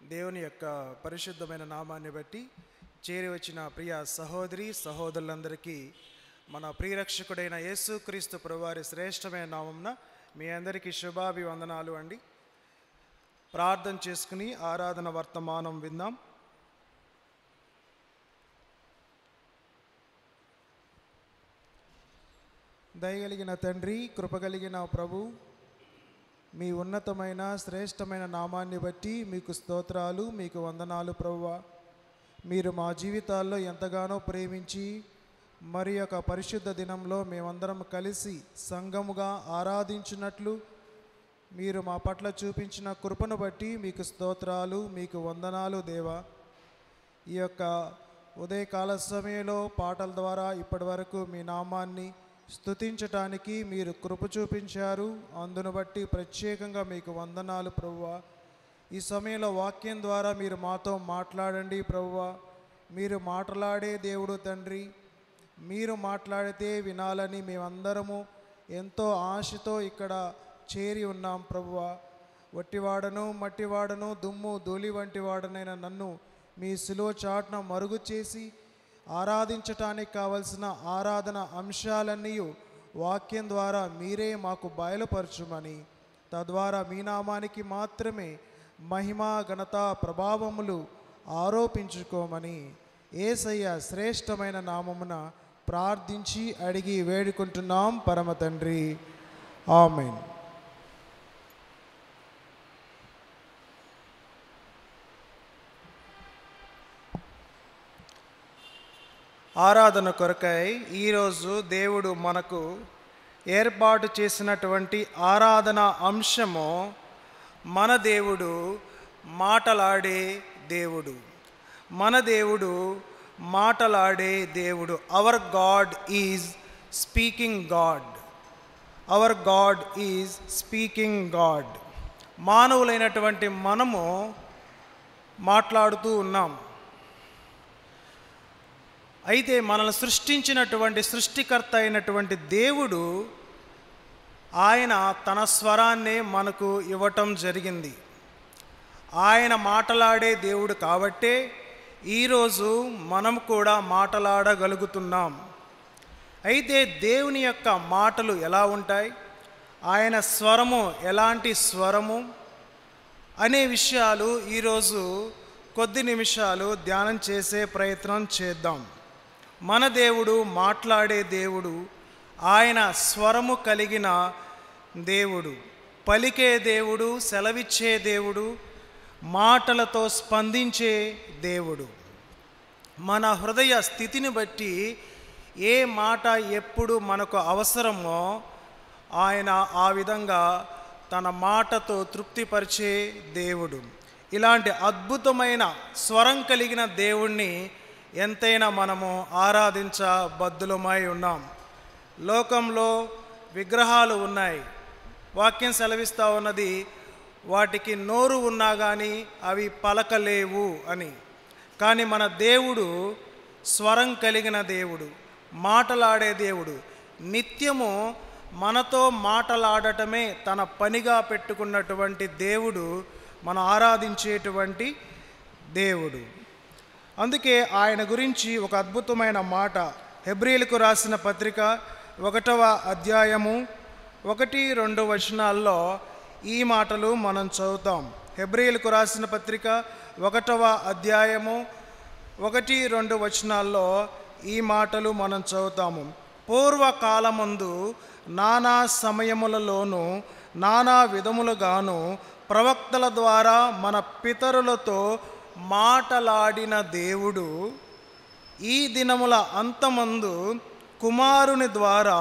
దేవుని యొక్క పరిశుద్ధమైన నామాన్ని బట్టి చేరి వచ్చిన ప్రియ సహోదరి సహోదరులందరికీ మన ప్రియరక్షకుడైన యేసుక్రీస్తు ప్రభువారి శ్రేష్టమైన నామమున మీ అందరికీ శుభాభివందనాలు అండి. ప్రార్థన చేసుకుని ఆరాధన వర్తమానం విందాం. దయగలిగిన తండ్రి, కృపగలిగిన ప్రభు, మీ ఉన్నతమైన శ్రేష్టమైన నామాన్ని బట్టి మీకు స్తోత్రాలు, మీకు వందనాలు ప్రభువా. మీరు మా జీవితాల్లో ఎంతగానో ప్రేమించి మరి యొక్క పరిశుద్ధ దినంలో మేమందరం కలిసి సంఘముగా ఆరాధించినట్లు మీరు మా పట్ల చూపించిన కృపను బట్టి మీకు స్తోత్రాలు, మీకు వందనాలు దేవా. ఈ యొక్క ఉదయకాల సమయంలో పాటల ద్వారా ఇప్పటి వరకు మీ నామాన్ని స్తుతించటానికి మీరు కృప చూపించారు. అందును బట్టి ప్రత్యేకంగా మీకు వందనాలు ప్రభువా. ఈ సమయంలో వాక్యం ద్వారా మీరు మాతో మాట్లాడండి ప్రభువా. మీరు మాట్లాడే దేవుడు తండ్రి, మీరు మాట్లాడితే వినాలని మేమందరము ఎంతో ఆశతో ఇక్కడ చేరి ఉన్నాం ప్రభువా. వట్టివాడను మట్టివాడను దుమ్ము ధూళి వంటి వాడనైన నన్ను మీ శిలువ చాటున మరుగు చేసి ఆరాధించటానికి కావలసిన ఆరాధన అంశాలన్నీ వాక్యం ద్వారా మీరే మాకు బయలుపరచుమని, తద్వారా మీ నామానికి మాత్రమే మహిమ ఘనత ప్రభావములు ఆరోపించుకోమని యేసయ్య శ్రేష్టమైన నామమున ప్రార్థించి అడిగి వేడుకుంటున్నాం పరమ తండ్రి, ఆమేన్. ఆరాధన కొరకై ఈరోజు దేవుడు మనకు ఏర్పాటు చేసినటువంటి ఆరాధన అంశము మన దేవుడు మాటలాడే దేవుడు. మన దేవుడు మాటలాడే దేవుడు. Our god is speaking god. Our god is speaking god. మానవులైనటువంటి మనము మాట్లాడుతూ ఉన్నాం. అయితే మనల్ని సృష్టించినటువంటి సృష్టికర్త అయినటువంటి దేవుడు ఆయన తన స్వరాన్నే మనకు ఇవ్వటం జరిగింది. ఆయన మాటలాడే దేవుడు కాబట్టే ఈరోజు మనం కూడా మాటలాడగలుగుతున్నాం. అయితే దేవుని యొక్క మాటలు ఎలా ఉంటాయి, ఆయన స్వరము ఎలాంటి స్వరము అనే విషయాలు ఈరోజు కొద్ది నిమిషాలు ధ్యానం చేసే ప్రయత్నం చేద్దాం. మన దేవుడు మాట్లాడే దేవుడు, ఆయన స్వరము కలిగిన దేవుడు, పలికే దేవుడు, సెలవిచ్చే దేవుడు, మాటలతో స్పందించే దేవుడు. మన హృదయ స్థితిని బట్టి ఏ మాట ఎప్పుడు మనకు అవసరమో ఆయన ఆ విధంగా తన మాటతో తృప్తిపరిచే దేవుడు. ఇలాంటి అద్భుతమైన స్వరం కలిగిన దేవుణ్ణి ఎంతైనా మనము ఆరాధించబద్దులమై ఉన్నాం. లోకంలో విగ్రహాలు ఉన్నాయి. వాక్యం సెలవిస్తూ ఉన్నది, వాటికి నోరు ఉన్నా కానీ అవి పలకలేవు అని. కానీ మన దేవుడు స్వరం కలిగిన దేవుడు, మాటలాడే దేవుడు. నిత్యము మనతో మాటలాడటమే తన పనిగా పెట్టుకున్నటువంటి దేవుడు, మనం ఆరాధించేటువంటి దేవుడు. అందుకే ఆయన గురించి ఒక అద్భుతమైన మాట హెబ్రీయులకు రాసిన పత్రిక 1వ అధ్యాయము 1-2 వచనాల్లో ఈ మాటలు మనం చదువుతాం. హెబ్రీయులకు రాసిన పత్రిక 1వ అధ్యాయము 1-2 వచనాల్లో ఈ మాటలు మనం చదువుతాము. పూర్వకాలమందు నానా సమయములలోనూ నానా విధములుగాను ప్రవక్తల ద్వారా మన పితరులతో మాటలాడిన దేవుడు ఈ దినముల అంతమందు కుమారుని ద్వారా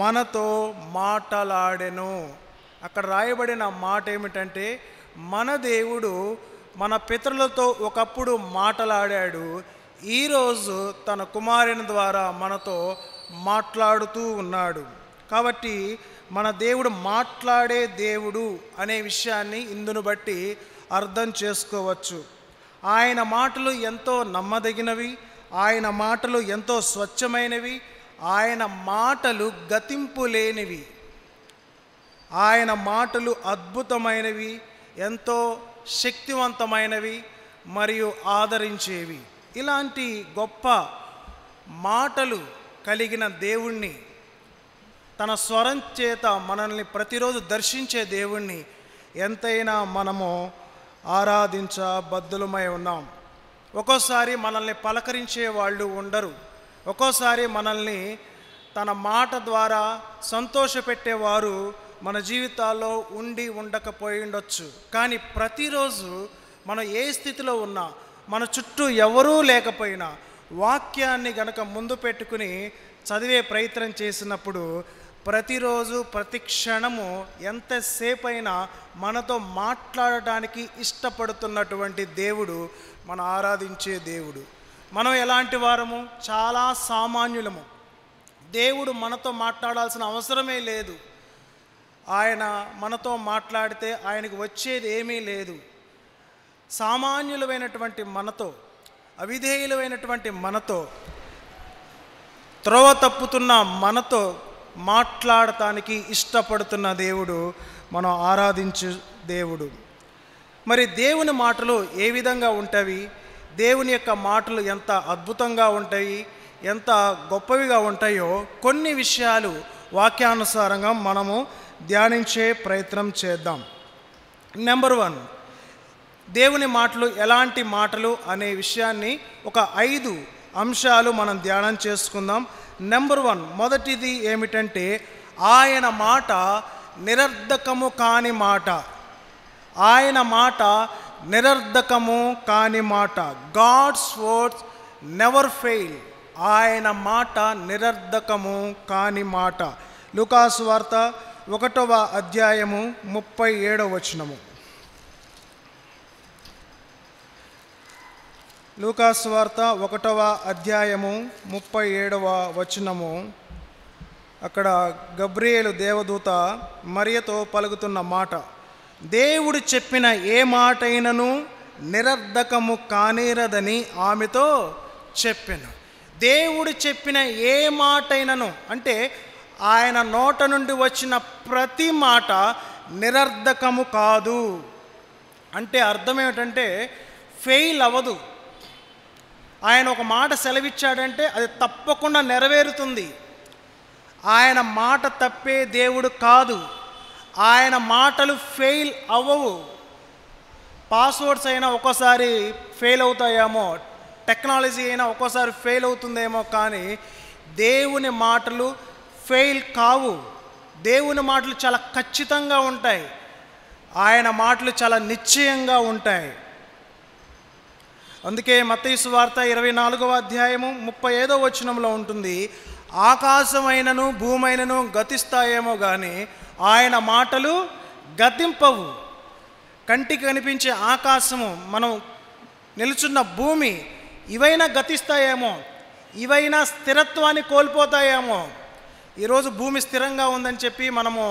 మనతో మాటలాడెను. అక్కడ రాయబడిన మాట ఏమిటంటే, మన దేవుడు మన పితరులతో ఒకప్పుడు మాటలాడాడు, ఈరోజు తన కుమారుని ద్వారా మనతో మాట్లాడుతూ ఉన్నాడు. కాబట్టి మన దేవుడు మాట్లాడే దేవుడు అనే విషయాన్ని ఇందును బట్టి అర్థం చేసుకోవచ్చు. ఆయన మాటలు ఎంతో నమ్మదగినవి, ఆయన మాటలు ఎంతో స్వచ్ఛమైనవి, ఆయన మాటలు గతింపు లేనివి, ఆయన మాటలు అద్భుతమైనవి, ఎంతో శక్తివంతమైనవి మరియు ఆదరించేవి. ఇలాంటి గొప్ప మాటలు కలిగిన దేవుణ్ణి, తన స్వరం చేత మనల్ని ప్రతిరోజు దర్శించే దేవుణ్ణి ఎంతైనా మనము ఆరాధించబద్ధులమై ఉన్నాం. ఒక్కోసారి మనల్ని పలకరించే వాళ్ళు ఉండరు, ఒక్కోసారి మనల్ని తన మాట ద్వారా సంతోషపెట్టేవారు మన జీవితాల్లో ఉండి ఉండకపోయి ఉండొచ్చు. కానీ ప్రతిరోజు మనం ఏ స్థితిలో ఉన్నా, మన చుట్టూ ఎవరూ లేకపోయినా వాక్యాన్ని గనక ముందు పెట్టుకుని చదివే ప్రయత్నం చేసినప్పుడు ప్రతిరోజు ప్రతి క్షణము ఎంతసేపైనా మనతో మాట్లాడటానికి ఇష్టపడుతున్నటువంటి దేవుడు మనం ఆరాధించే దేవుడు. మనం ఎలాంటి వారము? చాలా సామాన్యులము. దేవుడు మనతో మాట్లాడాల్సిన అవసరమే లేదు. ఆయన మనతో మాట్లాడితే ఆయనకు వచ్చేది ఏమీ లేదు. సామాన్యులమైనటువంటి మనతో, అవిధేయులమైనటువంటి మనతో, త్రోవ తప్పుతున్న మనతో మాట్లాడటానికి ఇష్టపడుతున్న దేవుడు మనం ఆరాధించే దేవుడు. మరి దేవుని మాటలు ఏ విధంగా ఉంటాయి? దేవుని యొక్క మాటలు ఎంత అద్భుతంగా ఉంటాయి, ఎంత గొప్పవిగా ఉంటాయో కొన్ని విషయాలు వాక్యానుసారంగా మనము ధ్యానించే ప్రయత్నం చేద్దాం. నెంబర్ 1, దేవుని మాటలు ఎలాంటి మాటలు అనే విషయాన్ని ఒక 5 అంశాలు మనం ధ్యానం చేసుకుందాం. నెంబర్ 1, మొదటిది ఏమిటంటే ఆయన మాట నిరర్ధకము కాని మాట. ఆయన మాట నిరర్ధకము కాని మాట. God's words never fail. ఆయన మాట నిరర్ధకము కాని మాట. లూకాసు వార్త 1వ అధ్యాయము 37వ వచనము. లూకాసు వార్త 1వ అధ్యాయము 37వ వచనము. అక్కడ గబ్రియేలు దేవదూత మరియతో పలుకుతున్న మాట, దేవుడు చెప్పిన ఏ మాటైనను నిరర్ధకము కానేరదని ఆమెతో చెప్పెను. దేవుడు చెప్పిన ఏ మాటైనను అంటే ఆయన నోట నుండి వచ్చిన ప్రతి మాట నిరర్ధకము కాదు. అంటే అర్థం ఏమిటంటే ఫెయిల్ అవ్వదు. ఆయన ఒక మాట సెలవిచ్చాడంటే అది తప్పకుండా నెరవేరుతుంది. ఆయన మాట తప్పే దేవుడు కాదు. ఆయన మాటలు ఫెయిల్ అవ్వవు. పాస్వర్డ్స్ అయినా ఒక్కోసారి ఫెయిల్ అవుతాయేమో, టెక్నాలజీ అయినా ఒక్కోసారి ఫెయిల్ అవుతుందేమో, కానీ దేవుని మాటలు ఫెయిల్ కావు. దేవుని మాటలు చాలా ఖచ్చితంగా ఉంటాయి. ఆయన మాటలు చాలా నిశ్చయంగా ఉంటాయి. అందుకే మత్తయి సువార్త 24వ అధ్యాయము 35వ వచనంలో ఉంటుంది, ఆకాశమైనను భూమైనను గతిస్తాయేమో కానీ ఆయన మాటలు గతింపవు. కంటికి కనిపించే ఆకాశము, మనం నిలుచున్న భూమి, ఇవైనా గతిస్తాయేమో, ఇవైనా స్థిరత్వాన్ని కోల్పోతాయేమో. ఈరోజు భూమి స్థిరంగా ఉందని చెప్పి మనము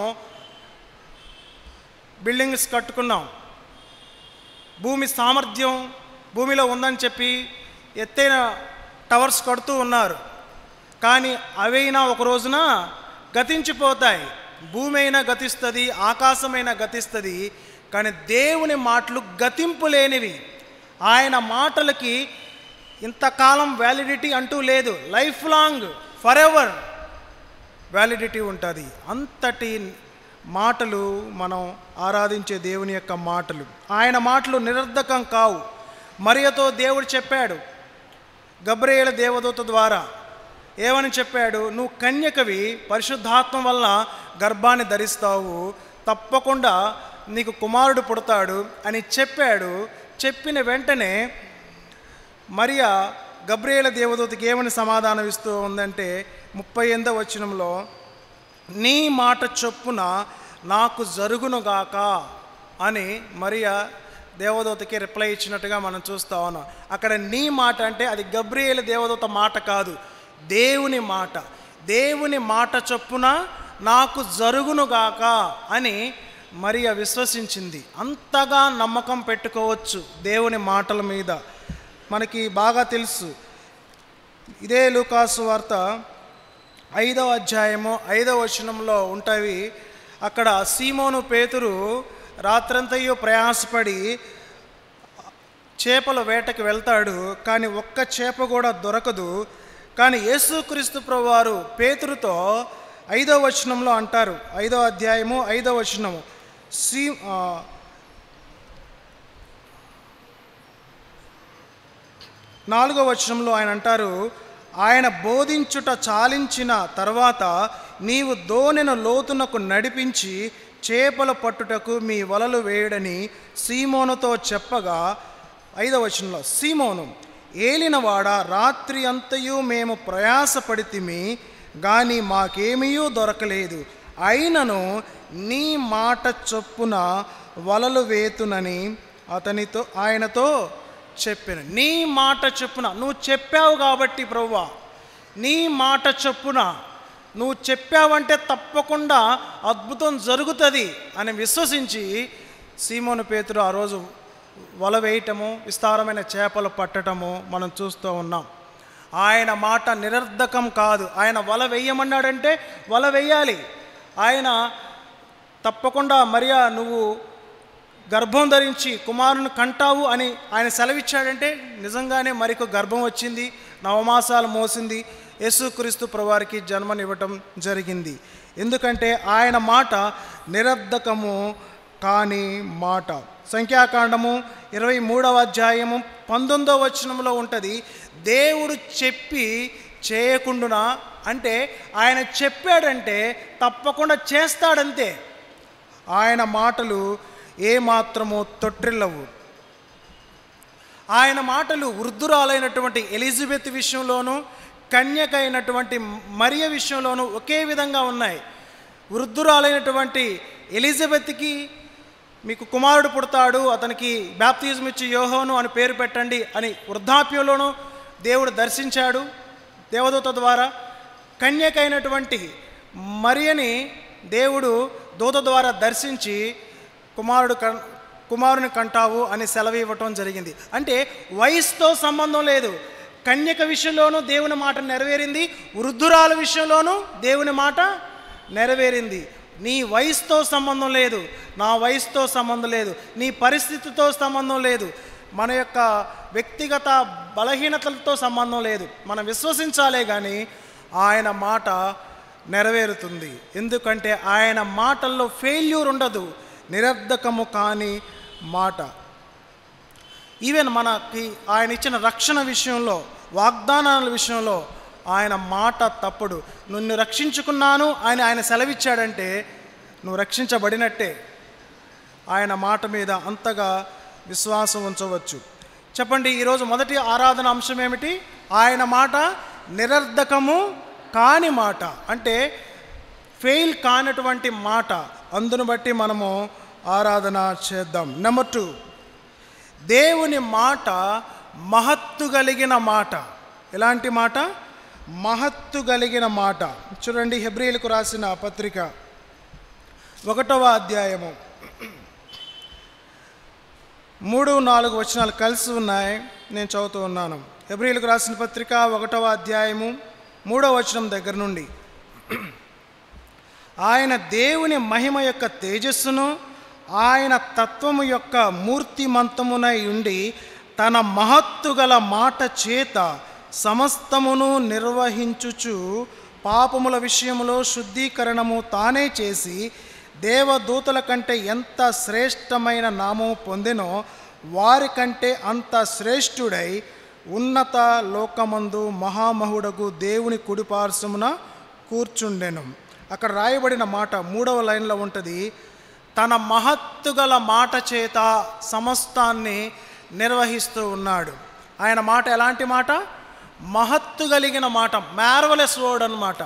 బిల్డింగ్స్ కట్టుకున్నాం. భూమి సామర్థ్యం భూమిలో ఉందని చెప్పి ఎత్తైన టవర్స్ కడుతూ ఉన్నారు. కానీ అవైనా ఒక రోజున గతించిపోతాయి. భూమి అయినా గతిస్తుంది, ఆకాశమైనా గతిస్తుంది. కానీ దేవుని మాటలు గతింపు లేనివి. ఆయన మాటలకి ఇంతకాలం వ్యాలిడిటీ అంటూ లేదు. Life long, for ever validity ఉంటుంది. అంతటి మాటలు మనం ఆరాధించే దేవుని యొక్క మాటలు. ఆయన మాటలు నిరర్ధకం కావు. మరియతో దేవుడు చెప్పాడు గబ్రియేలు దేవదూత ద్వారా. ఏమని చెప్పాడు? నువ్వు కన్యకవి, పరిశుద్ధాత్మ వల్ల గర్భాన్ని ధరిస్తావు, తప్పకుండా నీకు కుమారుడు పుడతాడు అని చెప్పాడు. చెప్పిన వెంటనే మరియా గబ్రియేలు దేవదూతకి ఏమని సమాధానం ఇస్తూ ఉందంటే 38వ వచనంలో, నీ మాట చొప్పున నాకు జరుగునుగాక అని మరియా దేవదూతకి రిప్లై ఇచ్చినట్టుగా మనం చూస్తూ ఉన్నాం. అక్కడ నీ మాట అంటే అది గబ్రియేలు దేవదూత మాట కాదు, దేవుని మాట. దేవుని మాట చొప్పున నాకు జరుగునుగాక అని మరియా విశ్వసించింది. అంతగా నమ్మకం పెట్టుకోవచ్చు దేవుని మాటల మీద. మనకి బాగా తెలుసు, ఇదే లూకాసు వార్త 5వ అధ్యాయము 5వ వచనంలో ఉంటాయి. అక్కడ సీమోను పేతురు రాత్రంతయు ప్రయాసపడి చేపల వేటకి వెళ్తాడు, కానీ ఒక్క చేప కూడా దొరకదు. కానీ యేసుక్రీస్తు ప్రభువారు పేతురుతో 5వ వచనంలో అంటారు, 5వ అధ్యాయము 5వ వచనము, 4వ వచనంలో ఆయన అంటారు, ఆయన బోధించుట చాలించిన తర్వాత నీవు దోణెను లోతునకు నడిపించి చేపలు పట్టుటకు మీ వలలు వేయడని సీమోనుతో చెప్పగా, 5వ వచనంలో, సీమోను ఏలినవాడ, రాత్రి అంతయు మేము ప్రయాసపడితిమి కానీ మాకేమీ దొరకలేదు, అయినను నీ మాట చొప్పున వలలు వేతునని ఆయనతో చెప్పాను. నీ మాట చొప్పున, నువ్వు చెప్పావు కాబట్టి ప్రభువా, నీ మాట చొప్పున నువ్వు చెప్పావంటే తప్పకుండా అద్భుతం జరుగుతుంది అని విశ్వసించి సీమోను పేతురు ఆ రోజు వల వేయటము, విస్తారమైన చేపలు పట్టటము మనం చూస్తూ ఉన్నాం. ఆయన మాట నిరర్ధకం కాదు. ఆయన వల వేయమన్నాడంటే వల వేయాలి. ఆయన తప్పకుండా మరియా నువ్వు గర్భం ధరించి కుమారుని కంటావు అని ఆయన సెలవిచ్చాడంటే నిజంగానే మరికి గర్భం వచ్చింది, 9 మాసాలు మోసింది, యేసుక్రీస్తు ప్రభువారికి జన్మనివ్వటం జరిగింది. ఎందుకంటే ఆయన మాట నిరర్ధకము కాని మాట. సంఖ్యాకాండము 23వ అధ్యాయము 19వ వచనంలో ఉంటుంది, దేవుడు చెప్పి చేయకుండునా అంటే ఆయన చెప్పాడంటే తప్పకుండా చేస్తాడంతే. ఆయన మాటలు ఏమాత్రము తొట్టిల్లవు. ఆయన మాటలు వృద్ధురాలైనటువంటి ఎలిజబెత్ విషయంలోనూ కన్యక అయినటువంటి మరియ విషయంలోనూ ఒకే విధంగా ఉన్నాయి. వృద్ధురాలైనటువంటి ఎలిజబెత్కి మీకు కుమారుడు పుడతాడు, అతనికి బాప్తిజం ఇచ్చి యోహోను అని పేరు పెట్టండి అని వృద్ధాప్యంలోనూ దేవుడు దర్శించాడు దేవదూత ద్వారా. కన్యక అయినటువంటి మరియని దేవుడు దూత ద్వారా దర్శించి కుమారుని కంటావు అని సెలవు ఇవ్వటం జరిగింది. అంటే వయసుతో సంబంధం లేదు. కన్యక విషయంలోనూ దేవుని మాట నెరవేరింది, వృద్ధురాల విషయంలోనూ దేవుని మాట నెరవేరింది. నీ వయసుతో సంబంధం లేదు, నా వయసుతో సంబంధం లేదు, నీ పరిస్థితితో సంబంధం లేదు, మన యొక్క వ్యక్తిగత బలహీనతలతో సంబంధం లేదు. మనం విశ్వసించాలే కానీ ఆయన మాట నెరవేరుతుంది. ఎందుకంటే ఆయన మాటల్లో ఫెయిల్యూర్ ఉండదు, నిరర్ధకము కాని మాట. ఈవెన్ మనకి ఆయన ఇచ్చిన రక్షణ విషయంలో, వాగ్దానాల విషయంలో ఆయన మాట తప్పుడు. నిన్ను రక్షించుకున్నాను అని ఆయన సెలవిచ్చాడంటే నువ్వు రక్షించబడినట్టే. ఆయన మాట మీద అంతగా విశ్వాసం ఉంచవచ్చు. చెప్పండి, ఈరోజు మొదటి ఆరాధన అంశం ఏమిటి? ఆయన మాట నిరర్ధకము కాని మాట, అంటే ఫెయిల్ కానటువంటి మాట. అందును బట్టి మనము ఆరాధన చేద్దాం. నెంబర్ 2, దేవుని మాట మహత్తు కలిగిన మాట. ఎలాంటి మాట? మహత్తు కలిగిన మాట. చూడండి, హెబ్రీయులకు రాసిన పత్రిక 1వ అధ్యాయము 3-4 వచనాలు కలిసి ఉన్నాయి, నేను చదువుతూ ఉన్నాను. హెబ్రీయులకు రాసిన పత్రిక 1వ అధ్యాయము 3వ వచనం దగ్గర నుండి, ఆయన దేవుని మహిమ యొక్క తేజస్సును, ఆయన తత్వము యొక్క మూర్తిమంతమునై ఉండి తన మహత్తు గల మాట చేత సమస్తమును నిర్వహించుచు పాపముల విషయములో శుద్ధీకరణము తానే చేసి దేవదూతల కంటే ఎంత శ్రేష్టమైన నామము పొందెనో వారికంటే అంత శ్రేష్ఠుడై ఉన్నత లోకమందు మహామహుడగు దేవుని కుడిపార్శ్వమున కూర్చుండెను. అక్కడ రాయబడిన మాట 3వ లైన్లో ఉంటుంది, తన మహత్తు గల మాట చేత సమస్తాన్ని నిర్వహిస్తూ ఉన్నాడు. ఆయన మాట ఎలాంటి మాట? మహత్తు కలిగిన మాట, మ్యార్వలెస్ వర్డ్ అన్నమాట.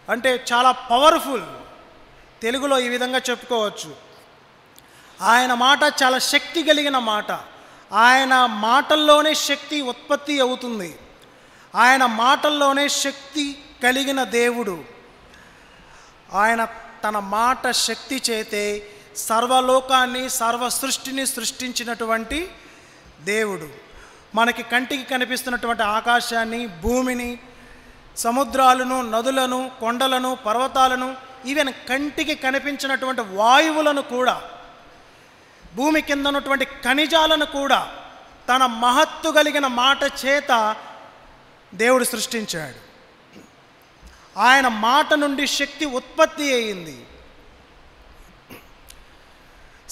అంటే చాలా పవర్ఫుల్. తెలుగులో ఈ విధంగా చెప్పుకోవచ్చు, ఆయన మాట చాలా శక్తి కలిగిన మాట. ఆయన మాటల్లోనే శక్తి ఉత్పత్తి అవుతుంది. ఆయన మాటల్లోనే శక్తి కలిగిన దేవుడు. ఆయన తన మాట శక్తి చేతే సర్వలోకాన్ని, సర్వ సృష్టిని సృష్టించినటువంటి దేవుడు. మనకి కంటికి కనిపిస్తున్నటువంటి ఆకాశాన్ని, భూమిని, సముద్రాలను, నదులను, కొండలను, పర్వతాలను, ఈవెన్ కంటికి కనిపించినటువంటి వాయువులను కూడా భూమి కింద ఉన్నటువంటి ఖనిజాలను కూడా తన మహత్తు కలిగిన మాట చేత దేవుడు సృష్టించాడు. ఆయన మాట నుండి శక్తి ఉత్పత్తి అయింది.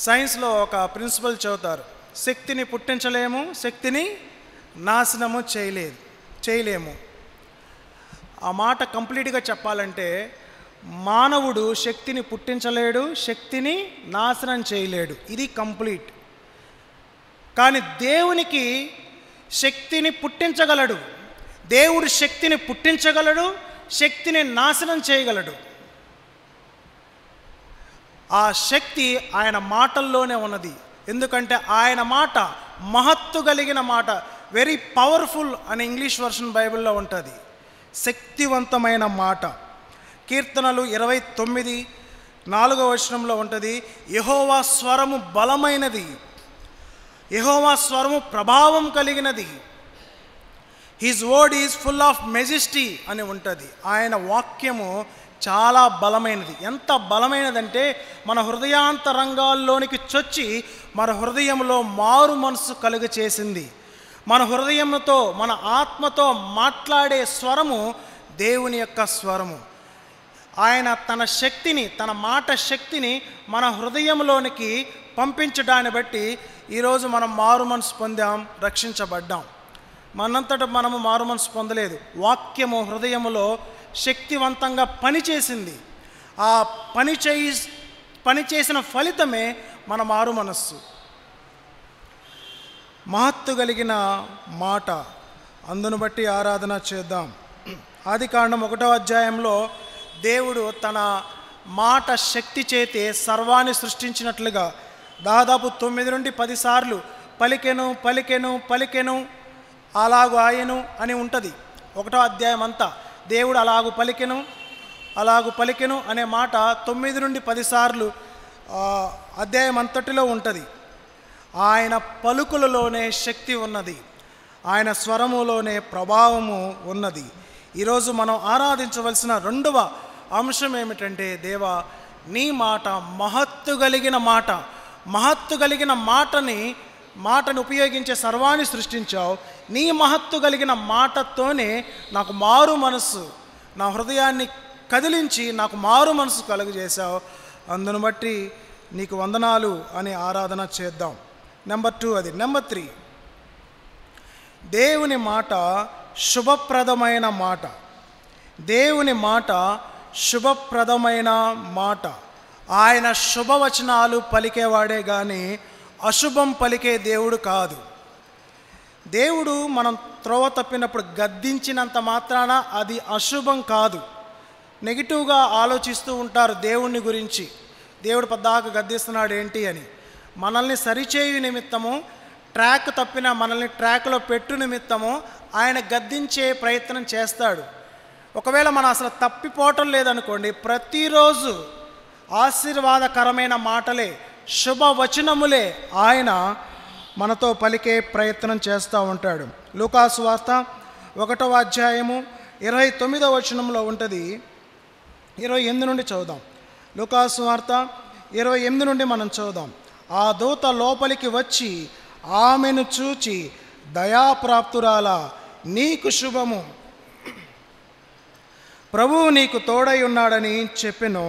సైన్స్లో ఒక ప్రిన్సిపల్ చెబుతారు, శక్తిని పుట్టించలేము, శక్తిని నాశనము చేయలేము. ఆ మాట కంప్లీట్గా చెప్పాలంటే మానవుడు శక్తిని పుట్టించలేడు, శక్తిని నాశనం చేయలేడు. ఇది కంప్లీట్. కానీ దేవునికి శక్తిని పుట్టించగలడు. దేవుడు శక్తిని పుట్టించగలడు, శక్తిని నాశనం చేయగలడు. ఆ శక్తి ఆయన మాటల్లోనే ఉన్నది. ఎందుకంటే ఆయన మాట మహత్తు కలిగిన మాట, వెరీ పవర్ఫుల్ అని ఇంగ్లీష్ వర్షన్ బైబిల్లో ఉంటుంది. శక్తివంతమైన మాట. కీర్తనలు 29:4 ఉంటుంది, యెహోవా స్వరము బలమైనది, యెహోవా స్వరము ప్రభావం కలిగినది, his word is full of majesty అని ఉంటుంది. ఆయన వాక్యము చాలా బలమైనది. ఎంత బలమైనదంటే మన హృదయాంతరంగాల్లోనికి చొచ్చి మన హృదయంలో మారు మనసు కలుగ చేసింది. మన హృదయంతో మన ఆత్మతో మాట్లాడే స్వరము దేవుని యొక్క స్వరము. ఆయన తన శక్తిని, తన మాట శక్తిని మన హృదయంలోనికి పంపించడాన్ని బట్టి ఈరోజు మనం మారు మనసు పొందాం, రక్షించబడ్డాం. మనంతట మనము మారు మనసు పొందలేదు. వాక్యము హృదయములో శక్తివంతంగా పనిచేసింది. ఆ పనిచేసిన ఫలితమే మన మారు మనస్సు. మహత్తు కలిగిన మాట, అందును బట్టి ఆరాధన చేద్దాం. ఆదికాండం 1వ అధ్యాయంలో దేవుడు తన మాట శక్తి చేతే సర్వాన్ని సృష్టించినట్లుగా దాదాపు 9 నుండి 10 సార్లు పలికెను పలికెను పలికెను అలాగు ఆయను అని ఉంటుంది 1వ అధ్యాయం అంతా. దేవుడు అలాగు పలికెను అనే మాట 9 నుండి 10 సార్లు అధ్యాయం అంతటిలో ఉంటుంది. ఆయన పలుకులలోనే శక్తి ఉన్నది, ఆయన స్వరములోనే ప్రభావము ఉన్నది. ఈరోజు మనం ఆరాధించవలసిన 2వ అంశం ఏమిటంటే, దేవా నీ మాట మహత్తు కలిగిన మాట. మహత్తు కలిగిన మాటను ఉపయోగించే సర్వాన్ని సృష్టించావు. నీ మహత్తు కలిగిన మాటతోనే నాకు మారు మనస్సు, నా హృదయాన్ని కదిలించి నాకు మారు మనసు కలుగజేశావు. అందును బట్టి నీకు వందనాలు అని ఆరాధన చేద్దాం. నెంబర్ 2 అది. నెంబర్ 3, దేవుని మాట శుభప్రదమైన మాట. దేవుని మాట శుభప్రదమైన మాట. ఆయన శుభవచనాలు పలికేవాడే కానీ అశుభం పలికే దేవుడు కాదు. దేవుడు మనం త్రోవ తప్పినప్పుడు గద్దించినంత మాత్రాన అది అశుభం కాదు. నెగిటివ్గా ఆలోచిస్తూ ఉంటారు దేవుణ్ణి గురించి. దేవుడు పద్దాక గద్దిస్తున్నాడు ఏంటి అని. మనల్ని సరిచేయు నిమిత్తము, ట్రాక్ తప్పిన మనల్ని ట్రాక్లో పెట్టు నిమిత్తము ఆయన గద్దించే ప్రయత్నం చేస్తాడు. ఒకవేళ మనం అసలు తప్పిపోవటం లేదనుకోండి, ప్రతిరోజు ఆశీర్వాదకరమైన మాటలే, శుభవచనములే ఆయన మనతో పలికే ప్రయత్నం చేస్తూ ఉంటాడు. లూకాసు వార్త 1వ అధ్యాయము 29వ వచనంలో ఉంటుంది. 28 నుండి చదువుదాం. లూకాసు వార్త 28 నుండి మనం చదువుదాం. ఆ దూత లోపలికి వచ్చి ఆమెను చూచి, దయాప్రాప్తురాలా, నీకు శుభము, ప్రభువు నీకు తోడై ఉన్నాడని చెప్పెను.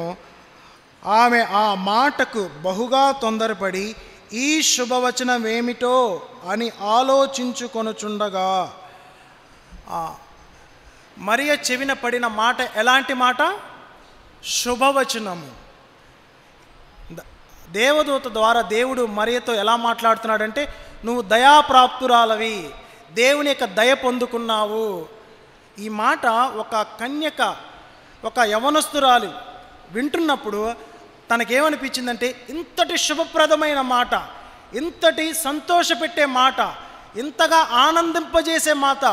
ఆమె ఆ మాటకు బహుగా తొందరపడి ఈ శుభవచనం ఏమిటో అని ఆలోచించుకొనుచుండగా, మరియ చెవిన పడిన మాట ఎలాంటి మాట? శుభవచనము. దేవదూత ద్వారా దేవుడు మరియతో ఎలా మాట్లాడుతున్నాడంటే, నువ్వు దయాప్రాప్తురాలవి, దేవుని యొక్క దయ పొందుకున్నావు. ఈ మాట ఒక కన్యక, ఒక యవనస్తురాలు వింటున్నప్పుడు తనకేమనిపించిందంటే, ఇంతటి శుభప్రదమైన మాట, ఇంతటి సంతోషపెట్టే మాట, ఇంతగా ఆనందింపజేసే మాట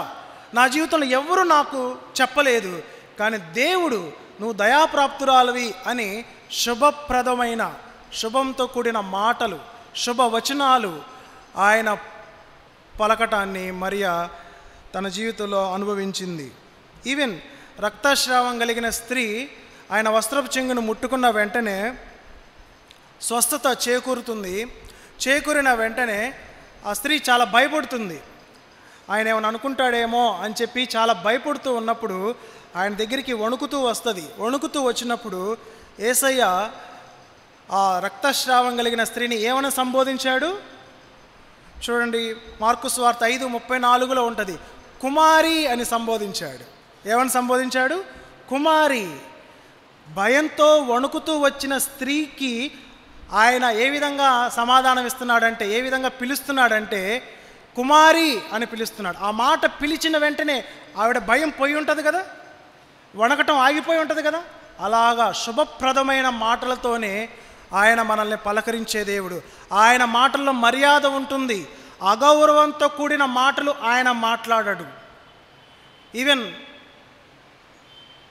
నా జీవితంలో ఎవరు నాకు చెప్పలేదు. కానీ దేవుడు నువ్వు దయాప్రాప్తురాలవి అని శుభప్రదమైన, శుభంతో కూడిన మాటలు, శుభవచనాలు ఆయన పలకటాన్ని మరియా తన జీవితంలో అనుభవించింది. ఈవెన్ రక్తస్రావం కలిగిన స్త్రీ ఆయన వస్త్రపు చెంగును ముట్టుకున్న వెంటనే స్వస్థత చేకూరుతుంది. చేకూరిన వెంటనే ఆ స్త్రీ చాలా భయపడుతుంది. ఆయన ఏమైనా అనుకుంటాడేమో అని చెప్పి చాలా భయపడుతూ ఉన్నప్పుడు ఆయన దగ్గరికి వణుకుతూ వస్తుంది. వణుకుతూ వచ్చినప్పుడు యేసయ్య ఆ రక్తస్రావం కలిగిన స్త్రీని ఏమని సంబోధించాడు చూడండి. మార్కు సువార్త 5:34 ఉంటుంది. కుమారి అని సంబోధించాడు. ఏమని సంబోధించాడు? కుమారి. భయంతో వణుకుతూ వచ్చిన స్త్రీకి ఆయన ఏ విధంగా సమాధానం ఇస్తున్నాడంటే, ఏ విధంగా పిలుస్తున్నాడంటే కుమారి అని పిలుస్తున్నాడు. ఆ మాట పిలిచిన వెంటనే ఆవిడ భయం పోయి ఉంటుంది కదా, వణకటం ఆగిపోయి ఉంటుంది కదా. అలాగా శుభప్రదమైన మాటలతోనే ఆయన మనల్ని పలకరించే దేవుడు. ఆయన మాటల్లో మర్యాద ఉంటుంది. అగౌరవంతో కూడిన మాటలు ఆయన మాట్లాడడు. ఈవెన్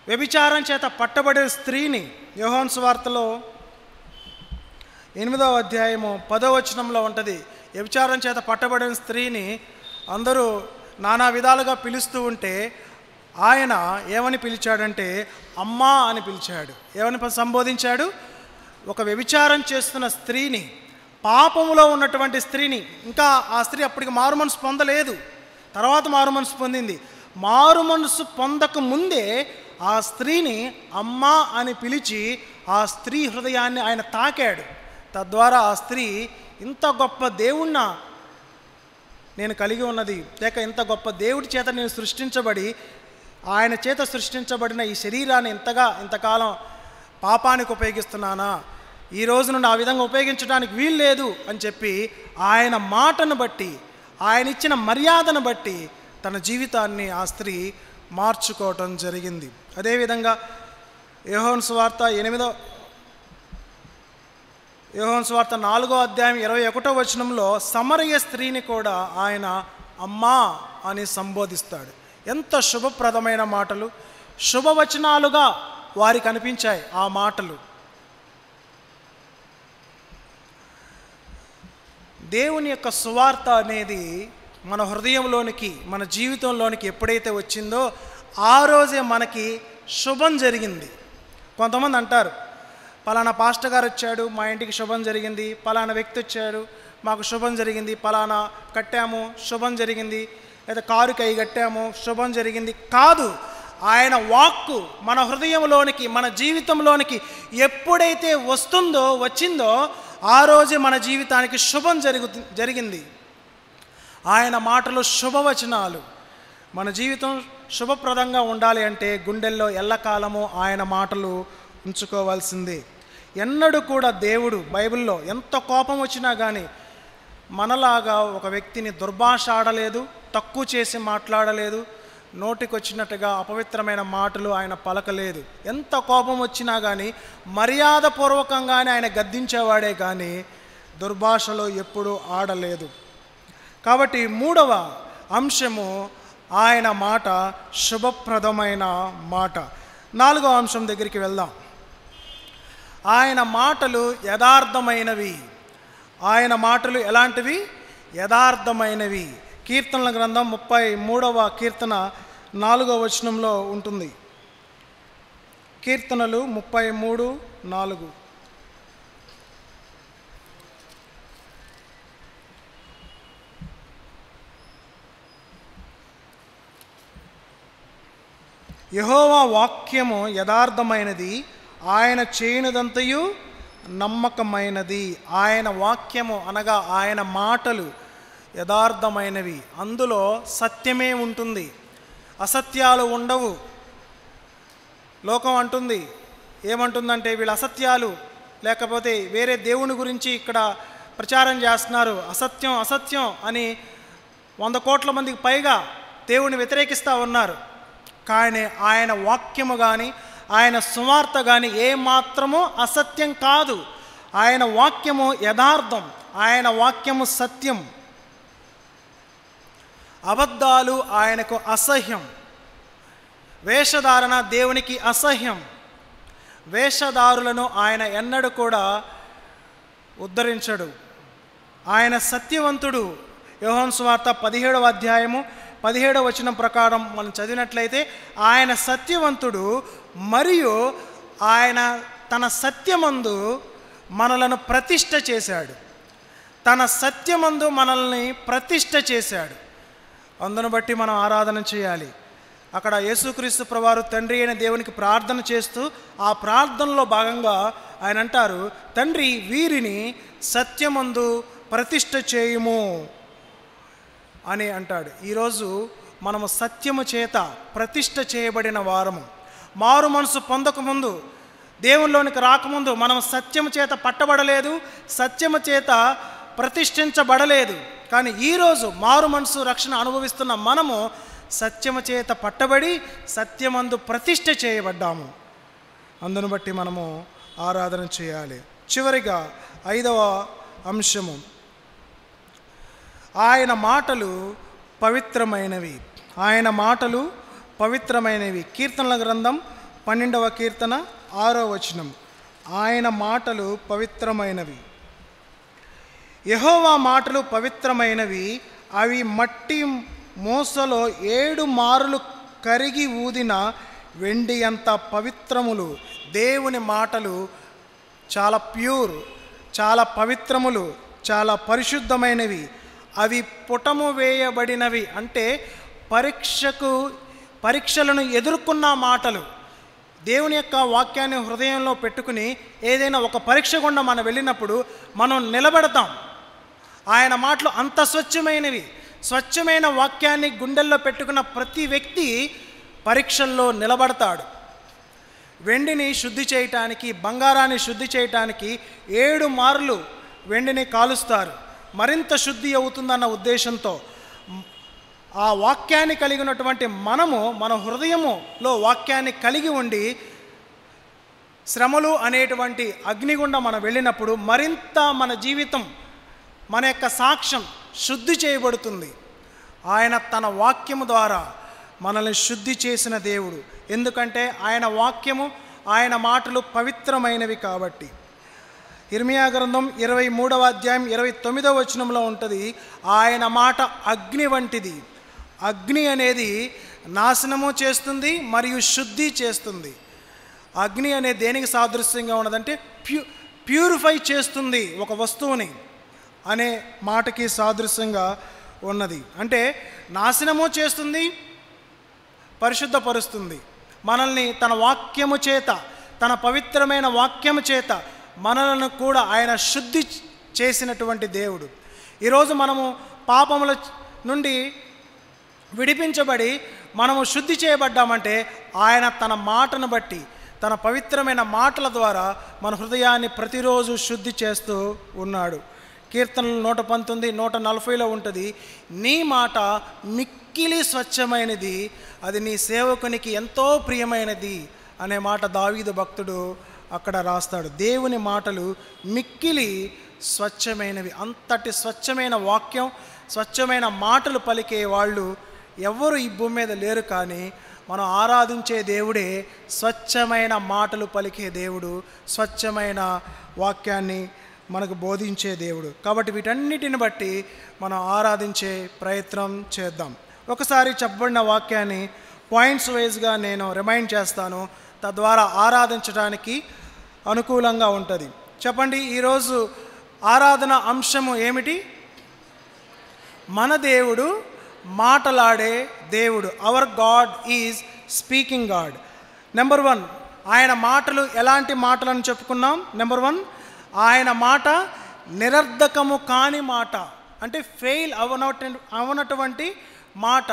వ్యభిచారం చేత పట్టబడే స్త్రీని యోహాను సువార్తలో 8వ అధ్యాయము 10వ వచనంలో ఉంటుంది. వ్యభిచారం చేత పట్టబడిన స్త్రీని అందరూ నానా విధాలుగా పిలుస్తూ ఉంటే ఆయన ఏమని పిలిచాడంటే అమ్మా అని పిలిచాడు. ఏమని సంబోధించాడు? ఒక వ్యభిచారం చేస్తున్న స్త్రీని, పాపములో ఉన్నటువంటి స్త్రీని, ఇంకా ఆ స్త్రీ అప్పటికి మారుమనసు పొందలేదు, తర్వాత మారుమనసు పొందింది. మారుమనసు పొందక ముందే ఆ స్త్రీని అమ్మా అని పిలిచి ఆ స్త్రీ హృదయాన్ని ఆయన తాకాడు. తద్వారా ఆ స్త్రీ ఇంత గొప్ప దేవుణ్ణి నేను కలిగి ఉన్నది, లేక ఇంత గొప్ప దేవుడి చేత నేను సృష్టించబడి, ఆయన చేత సృష్టించబడిన ఈ శరీరాన్ని ఇంతకాలం పాపానికి ఉపయోగిస్తున్నానా, ఈ రోజు నుండి ఆ విధంగా ఉపయోగించడానికి వీలు లేదు అని చెప్పి ఆయన మాటను బట్టి, ఆయన ఇచ్చిన మర్యాదను బట్టి తన జీవితాన్ని ఆ స్త్రీ మార్చుకోవటం జరిగింది. అదేవిధంగా యోహాను సువార్త 4వ అధ్యాయం 21వ వచనంలో సమరయ స్త్రీని కూడా ఆయన అమ్మా అని సంబోధిస్తాడు. ఎంత శుభప్రదమైన మాటలు, శుభవచనాలుగా వారికి అనిపించాయి ఆ మాటలు. దేవుని యొక్క సువార్త అనేది మన హృదయంలోనికి, మన జీవితంలోనికి ఎప్పుడైతే వచ్చిందో ఆ రోజే మనకి శుభం జరిగింది. కొంతమంది అంటారు, పలానా పాస్టర్ గారు వచ్చాడు, మా ఇంటికి శుభం జరిగింది, పలానా వ్యక్తి వచ్చాడు, మాకు శుభం జరిగింది, పలానా కట్టాము, శుభం జరిగింది, లేదా కారుకి అయి కట్టాము, శుభం జరిగింది. కాదు, ఆయన వాక్కు మన హృదయంలోనికి, మన జీవితంలోనికి ఎప్పుడైతే వచ్చిందో ఆ రోజే మన జీవితానికి శుభం జరిగింది. ఆయన మాటలు శుభవచనాలు. మన జీవితం శుభప్రదంగా ఉండాలి అంటే గుండెల్లో ఎల్లకాలము ఆయన మాటలు ఉంచుకోవాల్సిందే. ఎన్నడూ కూడా దేవుడు బైబిల్లో ఎంత కోపం వచ్చినా కానీ మనలాగా ఒక వ్యక్తిని దుర్భాష ఆడలేదు, తక్కువ చేసి మాట్లాడలేదు, నోటికొచ్చినట్టుగా అపవిత్రమైన మాటలు ఆయన పలకలేదు. ఎంత కోపం వచ్చినా కానీ మర్యాదపూర్వకంగానే ఆయన గద్దించేవాడే కానీ దుర్భాషలో ఎప్పుడూ ఆడలేదు. కాబట్టి 3వ అంశము ఆయన మాట శుభప్రదమైన మాట. 4వ అంశం దగ్గరికి వెళ్దాం. ఆయన మాటలు యథార్థమైనవి. ఆయన మాటలు ఎలాంటివి? యథార్థమైనవి. కీర్తనల గ్రంథం 33వ కీర్తన 4వ వచనంలో ఉంటుంది. కీర్తనలు 33:4. యెహోవా వాక్యము యథార్థమైనది, ఆయన చేయునదంతయు నమ్మకమైనది. ఆయన వాక్యము అనగా ఆయన మాటలు యథార్థమైనవి. అందులో సత్యమే ఉంటుంది, అసత్యాలు ఉండవు. లోకం అంటుంది, ఏమంటుందంటే వీళ్ళు అసత్యాలు, లేకపోతే వేరే దేవుని గురించి ఇక్కడ ప్రచారం చేస్తున్నారు, అసత్యం అసత్యం అని 100 కోట్ల మందికి పైగా దేవుని వ్యతిరేకిస్తూ ఉన్నారు. కానీ ఆయన వాక్యము కానీ ఆయన సువార్త కానీ ఏమాత్రము అసత్యం కాదు. ఆయన వాక్యము యథార్థం, ఆయన వాక్యము సత్యం. అబద్ధాలు ఆయనకు అసహ్యం. వేషధారణ దేవునికి అసహ్యం. వేషధారులను ఆయన ఎన్నడూ కూడా ఉద్ధరించడు. ఆయన సత్యవంతుడు. యోహాను సువార్త 17వ అధ్యాయము 17వ వచనం ప్రకారం మనం చదివినట్లయితే ఆయన సత్యవంతుడు మరియు ఆయన తన సత్యమందు మనలను ప్రతిష్ఠ చేశాడు. తన సత్యమందు మనల్ని ప్రతిష్ఠ చేశాడు. అందును బట్టి మనం ఆరాధన చేయాలి. అక్కడ యేసుక్రీస్తు ప్రభువారు తండ్రి అయిన దేవునికి ప్రార్థన చేస్తూ ఆ ప్రార్థనలో భాగంగా ఆయన అంటారు, తండ్రి వీరిని సత్యమందు ప్రతిష్ఠ చేయుము అని అంటాడు. ఈరోజు మనము సత్యము చేత ప్రతిష్ఠ చేయబడిన వారము. మారు మనసు పొందకముందు, దేవునిలోనికి రాకముందు మనం సత్యము చేత పట్టబడలేదు, సత్యము చేత ప్రతిష్ఠించబడలేదు. కానీ ఈరోజు మారు మనసు రక్షణ అనుభవిస్తున్న మనము సత్యము చేత పట్టబడి సత్యమందు ప్రతిష్ఠ చేయబడ్డాము. అందును బట్టి మనము ఆరాధన చేయాలి. చివరిగా 5వ అంశము, ఆయన మాటలు పవిత్రమైనవి. ఆయన మాటలు పవిత్రమైనవి. కీర్తనల గ్రంథం 12వ కీర్తన 6వ వచనం, ఆయన మాటలు పవిత్రమైనవి. యెహోవా మాటలు పవిత్రమైనవి, అవి మట్టి మూసలో 7 మారులు కరిగి ఊదిన వెండి అంత పవిత్రములు. దేవుని మాటలు చాలా ప్యూర్, చాలా పవిత్రములు, చాలా పరిశుద్ధమైనవి. అవి పుటము వేయబడినవి, అంటే పరీక్షలను ఎదుర్కొన్న మాటలు. దేవుని యొక్క వాక్యాన్ని హృదయంలో పెట్టుకుని ఏదైనా ఒక పరీక్ష గుండా మనం వెళ్ళినప్పుడు మనం నిలబడతాం. ఆయన మాటలు అంత స్వచ్ఛమైనవి. స్వచ్ఛమైన వాక్యాన్ని గుండెల్లో పెట్టుకున్న ప్రతి వ్యక్తి పరీక్షల్లో నిలబడతాడు. వెండిని శుద్ధి చేయటానికి, బంగారాన్ని శుద్ధి చేయటానికి 7 మార్లు వెండిని కాలుస్తారు, మరింత శుద్ధి అవుతుందన్న ఉద్దేశంతో. ఆ వాక్యాన్ని కలిగినటువంటి మనము మన హృదయములో వాక్యాన్ని కలిగి ఉండి శ్రమలు అనేటువంటి అగ్నిగుండా మనం వెళ్ళినప్పుడు మరింత మన జీవితం, మన యొక్క సాక్ష్యం శుద్ధి చేయబడుతుంది. ఆయన తన వాక్యము ద్వారా మనల్ని శుద్ధి చేసిన దేవుడు. ఎందుకంటే ఆయన వాక్యము, ఆయన మాటలు పవిత్రమైనవి కాబట్టి. ఇర్మియా గ్రంథం 23వ అధ్యాయం 29వ వచనంలో ఉంటుంది, ఆయన మాట అగ్ని వంటిది. అగ్ని అనేది నాశనము చేస్తుంది మరియు శుద్ధి చేస్తుంది. అగ్ని అనేది దేనికి సాదృశ్యంగా ఉన్నదంటే ప్యూరిఫై చేస్తుంది ఒక వస్తువుని అనే మాటకి సాదృశ్యంగా ఉన్నది. అంటే నాశనము చేస్తుంది, పరిశుద్ధపరుస్తుంది. మనల్ని తన వాక్యము చేత, తన పవిత్రమైన వాక్యము చేత మనలను కూడా ఆయన శుద్ధి చేసినటువంటి దేవుడు. ఈరోజు మనము పాపముల నుండి విడిపించబడి మనము శుద్ధి చేయబడ్డామంటే ఆయన తన మాటను బట్టి, తన పవిత్రమైన మాటల ద్వారా మన హృదయాన్ని ప్రతిరోజు శుద్ధి చేస్తూ ఉన్నాడు. కీర్తనలు 119, 140లో ఉంటుంది, నీ మాట మిక్కిలి స్వచ్ఛమైనది, అది నీ సేవకునికి ఎంతో ప్రియమైనది అనే మాట దావీదు భక్తుడు అక్కడ రాస్తాడు. దేవుని మాటలు మిక్కిలి స్వచ్ఛమైనవి. అంతటి స్వచ్ఛమైన వాక్యం, స్వచ్ఛమైన మాటలు పలికే వాళ్ళు ఎవరు ఈ భూమి మీద లేరు. కానీ మనం ఆరాధించే దేవుడే స్వచ్ఛమైన మాటలు పలికే దేవుడు, స్వచ్ఛమైన వాక్యాన్ని మనకు బోధించే దేవుడు. కాబట్టి వీటన్నిటిని బట్టి మనం ఆరాధించే ప్రయత్నం చేద్దాం. ఒకసారి చెప్పబడిన వాక్యాన్ని పాయింట్స్ వైజ్గా నేను రిమైండ్ చేస్తాను, తద్వారా ఆరాధించడానికి అనుకూలంగా ఉంటుంది. చెప్పండి, ఈరోజు ఆరాధన అంశము ఏమిటి? మన దేవుడు మాటలాడే దేవుడు. Our god is speaking God. Number 1, ఆయన మాటలు ఎలాంటి మాటలను చెప్పుకున్నాం? నెంబర్ 1, ఆయన మాట నిరర్ధకము కాని మాట, అంటే ఫెయిల్ అవనటువంటి మాట.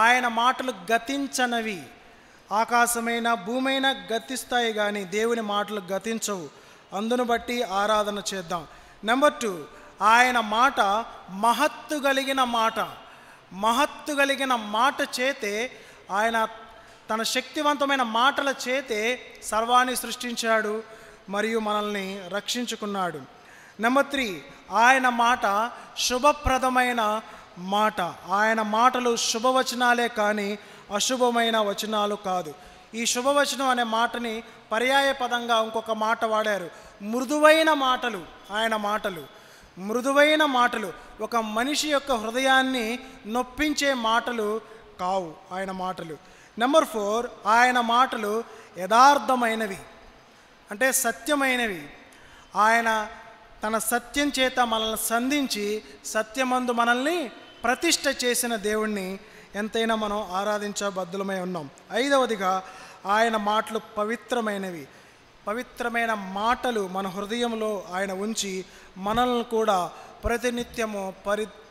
ఆయన మాటలు గతించనవి. ఆకాశమైన భూమైనా గతిస్తాయి కానీ దేవుని మాటలు గతించవు. అందును బట్టి ఆరాధన చేద్దాం. నెంబర్ 2, ఆయన మాట మహత్తు కలిగిన మాట. మహత్తు కలిగిన మాట చేతే, ఆయన తన శక్తివంతమైన మాటల చేతే సర్వాన్ని సృష్టించాడు మరియు మనల్ని రక్షించుకున్నాడు. నెంబర్ 3, ఆయన మాట శుభప్రదమైన మాట. ఆయన మాటలు శుభవచనాలే కానీ అశుభమైన వచనాలు కాదు. ఈ శుభవచనం అనే మాటని పర్యాయ పదంగా ఇంకొక మాట వాడారు, మృదువైన మాటలు. ఆయన మాటలు మృదువైన మాటలు, ఒక మనిషి యొక్క హృదయాన్ని నొప్పించే మాటలు కావు ఆయన మాటలు. నెంబర్ 4, ఆయన మాటలు యథార్థమైనవి, అంటే సత్యమైనవి. ఆయన తన సత్యం చేత మనల్ని సంధించి సత్యమందు మనల్ని ప్రతిష్ఠ చేసిన దేవుణ్ణి ఎంతైనా మనం ఆరాధించబద్దులమై ఉన్నాం. ఐదవదిగా ఆయన మాటలు పవిత్రమైనవి. పవిత్రమైన మాటలు మన హృదయంలో ఆయన ఉంచి మనల్ని కూడా ప్రతినిత్యము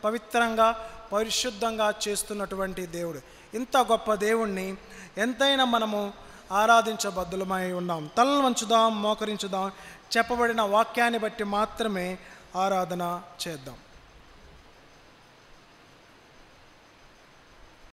పవిత్రంగా పరిశుద్ధంగా చేస్తున్నటువంటి దేవుడు. ఇంత గొప్ప దేవుణ్ణి ఎంతైనా మనము ఆరాధించబద్దులమై ఉన్నాం. తలలు వంచుదాం, మోకరించుదాం. చెప్పబడిన వాక్యాన్ని బట్టి మాత్రమే ఆరాధన చేద్దాం.